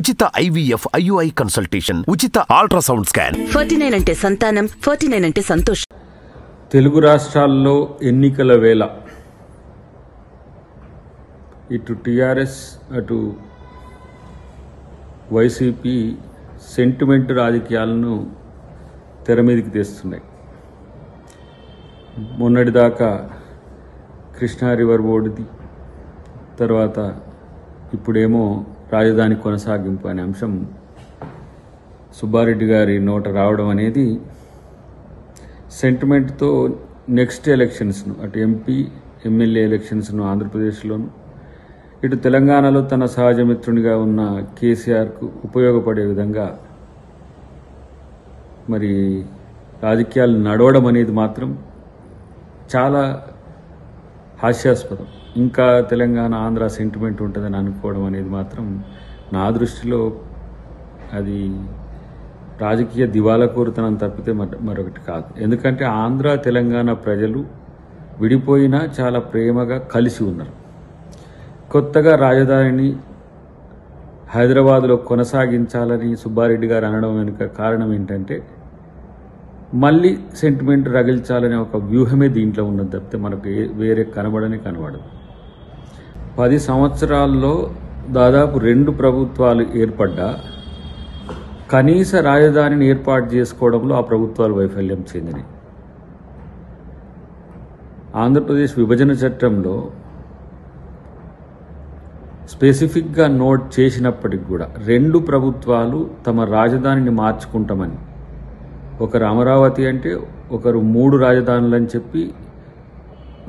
ఉచిత IVF IUI consultation, ఉచిత ultrasound scan. 49 అంటే సంతానం, 49 అంటే సంతోషం. తెలుగు రాష్ట్రాల్లో ఎన్నికల వేళ ఇటు టీఆర్ఎస్ అటు వైసీపీ సెంటిమెంట్ రాజకీయాలను తెర మీదకి తెస్తున్నాయి. మొన్నటిదాకా కృష్ణా రివర్ బోర్డుది, తర్వాత ఇప్పుడేమో రాజధాని కొనసాగింపు అనే అంశం సుబ్బారెడ్డి గారి నోట రావడం అనేది సెంటిమెంట్తో నెక్స్ట్ ఎలక్షన్స్ను, అటు ఎంపీ ఎమ్మెల్యే ఎలక్షన్స్ను ఆంధ్రప్రదేశ్లోను, ఇటు తెలంగాణలో తన సహజ మిత్రునిగా ఉన్న కేసీఆర్కు ఉపయోగపడే విధంగా మరి రాజకీయాలు నడవడం అనేది మాత్రం చాలా హాస్యాస్పదం. ఇంకా తెలంగాణ ఆంధ్ర సెంటిమెంట్ ఉంటుందని అనుకోవడం అనేది మాత్రం నా దృష్టిలో అది రాజకీయ దివాలాకోరుతనం తప్పితే మరొకటి కాదు. ఎందుకంటే ఆంధ్ర తెలంగాణ ప్రజలు విడిపోయినా చాలా ప్రేమగా కలిసి ఉన్నారు. కొత్తగా రాజధానిని హైదరాబాద్లో కొనసాగించాలని సుబ్బారెడ్డి గారు అనడం వెనుక కారణం ఏంటంటే మళ్ళీ సెంటిమెంట్ రగిల్చాలనే ఒక వ్యూహమే దీంట్లో ఉన్నది తప్పితే మనకు వేరే కనబడదు. 10 సంవత్సరాల్లో దాదాపు 2 ప్రభుత్వాలు ఏర్పడ్డా కనీస రాజధానిని ఏర్పాటు చేసుకోవడంలో ఆ ప్రభుత్వాలు వైఫల్యం చెందినాయి. ఆంధ్రప్రదేశ్ విభజన చట్టంలో స్పెసిఫిక్గా నోట్ చేసినప్పటికి కూడా 2 ప్రభుత్వాలు తమ రాజధానిని మార్చుకుంటామని, ఒకరు అమరావతి అంటే ఒకరు 3 రాజధానులని చెప్పి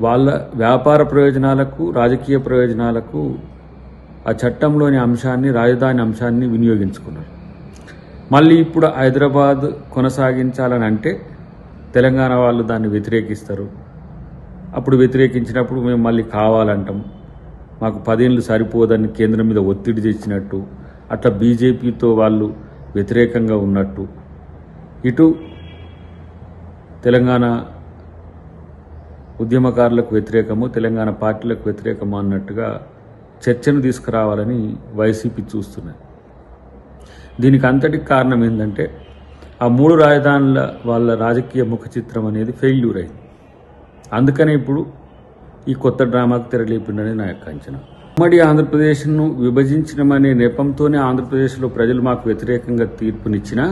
వాళ్ళ వ్యాపార ప్రయోజనాలకు, రాజకీయ ప్రయోజనాలకు ఆ చట్టంలోని అంశాన్ని, రాజధాని అంశాన్ని వినియోగించుకున్నారు. మళ్ళీ ఇప్పుడు హైదరాబాద్ కొనసాగించాలని అంటే తెలంగాణ వాళ్ళు దాన్ని వ్యతిరేకిస్తారు. అప్పుడు వ్యతిరేకించినప్పుడు మేము మళ్ళీ కావాలంటాం, మాకు 10 ఏళ్ళు సరిపోదని కేంద్రం మీద ఒత్తిడి తెచ్చినట్టు, అట్లా బీజేపీతో వాళ్ళు వ్యతిరేకంగా ఉన్నట్టు, ఇటు తెలంగాణ ఉద్యమకారులకు వ్యతిరేకము, తెలంగాణ పార్టీలకు వ్యతిరేకము అన్నట్టుగా చర్చను తీసుకురావాలని వైసీపీ చూస్తున్నది. దీనికి అంతటికి కారణం ఏంటంటే ఆ 3 రాజధానుల వాళ్ళ రాజకీయ ముఖ చిత్రం అనేది ఫెయిల్యూర్ అయింది. అందుకనే ఇప్పుడు ఈ కొత్త డ్రామాకు తెరలేపిండని నా యొక్క అంచనా. ఉమ్మడి ఆంధ్రప్రదేశ్ను విభజించడమనే నెపంతోనే ఆంధ్రప్రదేశ్లో ప్రజలు మాకు వ్యతిరేకంగా తీర్పునిచ్చినా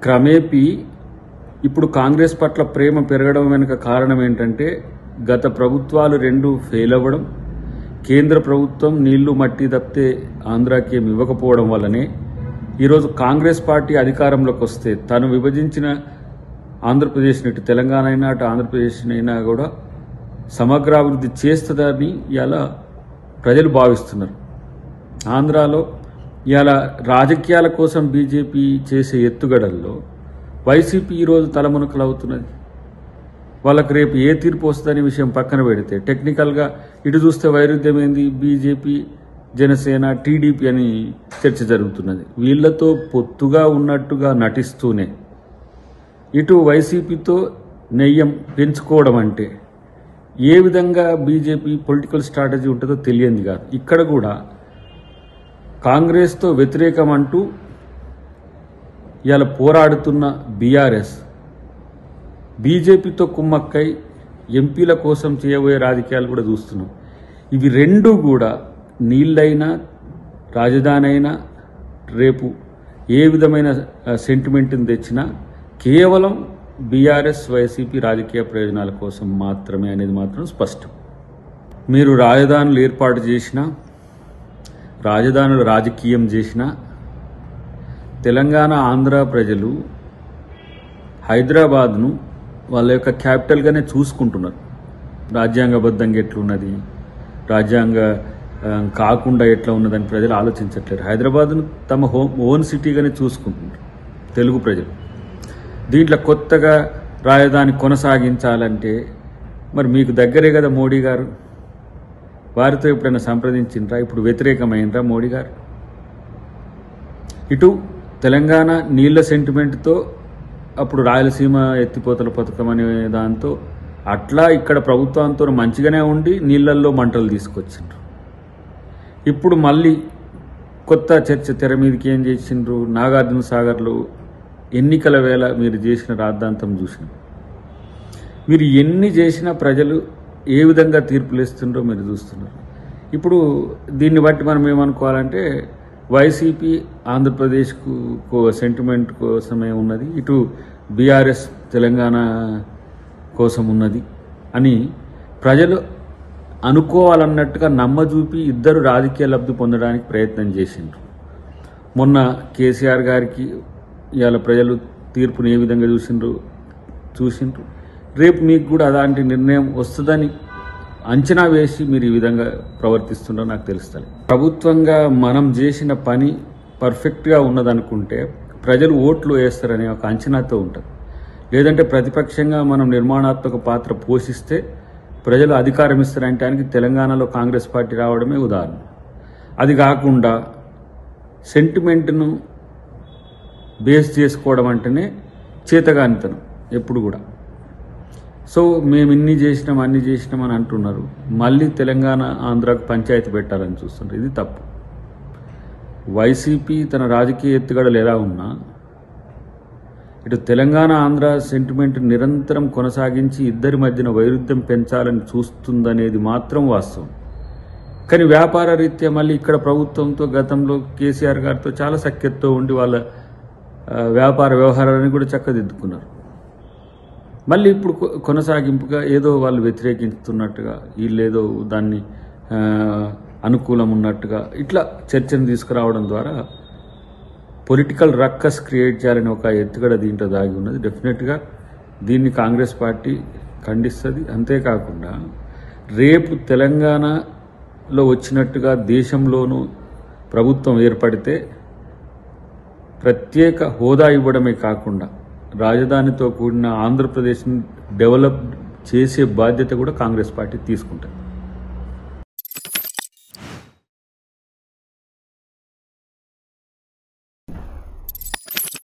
క్రమేపీ ఇప్పుడు కాంగ్రెస్ పట్ల ప్రేమ పెరగడం వెనుక కారణం ఏంటంటే గత ప్రభుత్వాలు 2 ఫెయిల్ అవ్వడం, కేంద్ర ప్రభుత్వం నీళ్లు మట్టి తప్పితే ఆంధ్రాకి ఏమి ఇవ్వకపోవడం వల్లనే ఈరోజు కాంగ్రెస్ పార్టీ అధికారంలోకి వస్తే తను విభజించిన ఆంధ్రప్రదేశ్ని, ఇటు తెలంగాణ అయినా అటు ఆంధ్రప్రదేశ్నైనా కూడా సమగ్రాభివృద్ధి చేస్తుందని ఇలా ప్రజలు భావిస్తున్నారు. ఆంధ్రాలో ఇలా రాజకీయాల కోసం బీజేపీ చేసే ఎత్తుగడల్లో వైసీపీ ఈరోజు తలమునకలు అవుతున్నది. వాళ్ళకు రేపు ఏ తీర్పు వస్తుందనే విషయం పక్కన పెడితే టెక్నికల్గా ఇటు చూస్తే వైరుధ్యం ఏంది, బీజేపీ, జనసేన, టీడీపీ అని చర్చ జరుగుతున్నది. వీళ్లతో పొత్తుగా ఉన్నట్టుగా నటిస్తూనే ఇటు వైసీపీతో నెయ్యం పెంచుకోవడం అంటే ఏ విధంగా బీజేపీ పొలిటికల్ స్ట్రాటజీ ఉంటుందో తెలియంది కాదు. ఇక్కడ కూడా కాంగ్రెస్తో వ్యతిరేకం అంటూ ఇవాళ పోరాడుతున్న బీఆర్ఎస్ బీజేపీతో కుమ్మక్కై ఎంపీల కోసం చేయబోయే రాజకీయాలు కూడా చూస్తున్నాం. ఇవి 2 కూడా నీళ్ళైనా రాజధాని అయినా రేపు ఏ విధమైన సెంటిమెంట్ని తెచ్చినా కేవలం బీఆర్ఎస్ వైసీపీ రాజకీయ ప్రయోజనాల కోసం మాత్రమే అనేది మాత్రం స్పష్టం. మీరు రాజధానులు ఏర్పాటు చేసినా, రాజధానులు రాజకీయం చేసినా తెలంగాణ ఆంధ్ర ప్రజలు హైదరాబాద్ను వాళ్ళ యొక్క క్యాపిటల్గానే చూసుకుంటున్నారు. రాజ్యాంగబద్ధంగా ఎట్లున్నది, రాజ్యాంగ కాకుండా ఎట్లా ఉన్నదని ప్రజలు ఆలోచించట్లేరు. హైదరాబాద్ను తమ ఓన్ సిటీగానే చూసుకుంటున్నారు తెలుగు ప్రజలు. దీంట్లో కొత్తగా రాజధాని కొనసాగించాలంటే మరి మీకు దగ్గరే కదా మోడీ గారు, వారితో ఎప్పుడైనా సంప్రదించిండ్రా? ఇప్పుడు వ్యతిరేకమైనరా మోడీ గారు? ఇటు తెలంగాణ నీళ్ల సెంటిమెంట్తో అప్పుడు రాయలసీమ ఎత్తిపోతల పథకం అనే దాంతో అట్లా ఇక్కడ ప్రభుత్వంతో మంచిగానే ఉండి నీళ్లల్లో మంటలు తీసుకొచ్చిండ్రు. ఇప్పుడు మళ్ళీ కొత్త చర్చ తెర మీదకి ఏం చేసిండ్రు? నాగార్జున సాగర్లో ఎన్నికల వేళ మీరు చేసిన రాద్ధాంతం చూసిన, మీరు ఎన్ని చేసినా ప్రజలు ఏ విధంగా తీర్పులు ఇస్తుండ్రో మీరు చూస్తున్నారు. ఇప్పుడు దీన్ని బట్టి మనం ఏమనుకోవాలంటే వైసీపీ ఆంధ్రప్రదేశ్కు సెంటిమెంట్ కోసమే ఉన్నది, ఇటు బీఆర్ఎస్ తెలంగాణ కోసం ఉన్నది అని ప్రజలు అనుకోవాలన్నట్టుగా నమ్మజూపి ఇద్దరు రాజకీయ లబ్ధి పొందడానికి ప్రయత్నం చేసిండ్రు. మొన్న కేసీఆర్ గారికి ఇవాళ ప్రజలు తీర్పుని ఏ విధంగా చూసిండ్రు. రేపు మీకు కూడా అలాంటి నిర్ణయం వస్తుందని అంచనా వేసి మీరు ఈ విధంగా ప్రవర్తిస్తుండో నాకు తెలుస్తుంది. ప్రభుత్వంగా మనం చేసిన పని పర్ఫెక్ట్గా ఉన్నదనుకుంటే ప్రజలు ఓట్లు వేస్తారనే ఒక అంచనాతో ఉంటుంది. లేదంటే ప్రతిపక్షంగా మనం నిర్మాణాత్మక పాత్ర పోషిస్తే ప్రజలు అధికారం ఇస్తారంటానికి తెలంగాణలో కాంగ్రెస్ పార్టీ రావడమే ఉదాహరణ. అది కాకుండా సెంటిమెంట్ను బేస్ చేసుకోవడం అంటేనే చేతగానితనం ఎప్పుడు కూడా. సో మేము ఇన్ని చేసినాం అన్ని చేసినాం అని అంటున్నారు, మళ్ళీ తెలంగాణ ఆంధ్రాకు పంచాయతీ పెట్టాలని చూస్తున్నారు. ఇది తప్పు. వైసీపీ తన రాజకీయ ఎత్తుగడలు ఎలా ఉన్నా ఇటు తెలంగాణ ఆంధ్ర సెంటిమెంట్ నిరంతరం కొనసాగించి ఇద్దరి మధ్యన వైరుధ్యం పెంచాలని చూస్తుందనేది మాత్రం వాస్తవం. కానీ వ్యాపార రీత్యా మళ్ళీ ఇక్కడ ప్రభుత్వంతో గతంలో కేసీఆర్ గారితో చాలా సఖ్యతతో ఉండి వాళ్ళ వ్యాపార వ్యవహారాలను కూడా చక్కదిద్దుకున్నారు. మళ్ళీ ఇప్పుడు కొనసాగింపుగా ఏదో వాళ్ళు వ్యతిరేకిస్తున్నట్టుగా, వీళ్ళేదో దాన్ని అనుకూలం ఉన్నట్టుగా ఇట్లా చర్చను తీసుకురావడం ద్వారా పొలిటికల్ రక్కస్ క్రియేట్ చేయాలని ఒక ఎత్తుగడ దీంట్లో దాగి ఉన్నది. డెఫినెట్గా దీన్ని కాంగ్రెస్ పార్టీ ఖండిస్తుంది. అంతేకాకుండా రేపు తెలంగాణలో వచ్చినట్టుగా దేశంలోనూ ప్రభుత్వం ఏర్పడితే ప్రత్యేక హోదా ఇవ్వడమే కాకుండా రాజధానితో కూడిన ఆంధ్రప్రదేశ్ని డెవలప్ చేసే బాధ్యత కూడా కాంగ్రెస్ పార్టీ తీసుకుంటుంది.